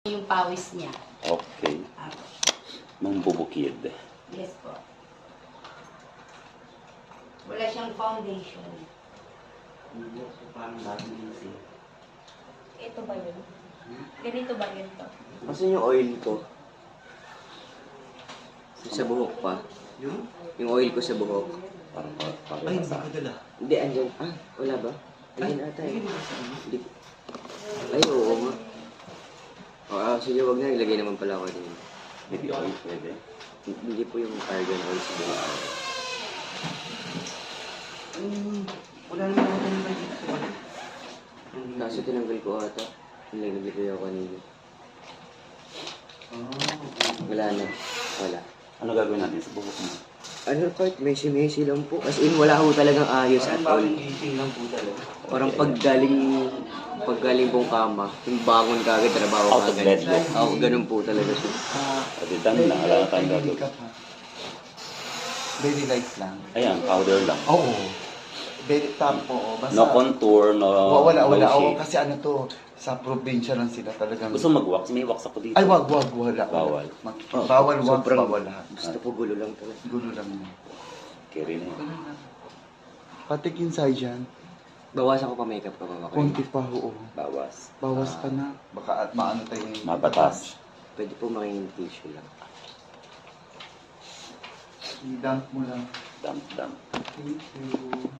yung pawis niya. Okay. Apo. Mambubukid. Yes po. Wala siyang foundation. Hindi ko parang bagong isip. Ito ba yun? Ganito ba yun to? Kasi yung oil ko, sa buhok pa. Yung oil ko sa buhok. Parang Ay, hindi ko dala. Hindi, andyan. Ah, wala ba? Andyan ata eh. Hindi. Ay, oo nga. Sige, wag na. Ilagay naman pala ako din. Maybe oil pwede. Hindi po yung argan oil sa buhok. Wala naman ako dala dito. Kaso tinanggal ko ata. Nilagay ko yung kanina. Wala na. Wala. Ano gagawin natin sa bubuk mo? Ano part? Messi-messi lang po. As in, wala ako talagang ayos at all. Ising lang po talaga. Parang paggaling pong kama, yung bangon kagad, trabaho Out of kagad. bed look. Oo, ganun po talaga siya. Pwede dami lang. Wala na tayong gagawin. Very light lang. Ayan, powder lang. Oo. Very top po. Basta, No contour, no Wala. no Oo, shade. kasi ano to, sa probinsya lang sila talagang... Gusto mag-wax? May wax ako dito. Ay, wag. Wala. Bawal. Bawal, wag. Sobrang- Bawal lahat. Gusto po gulo lang talaga. Gulo lang yun. Kiri na yun. Pati kinsay dyan, Bawasan ko pa makeup ko pa. konti pa, oo. Bawas. Bawas pa na. Baka at maano tayo yung... Mabatas. Pwede po makingin tissue lang. I-dump mo lang. Dump. Thank you.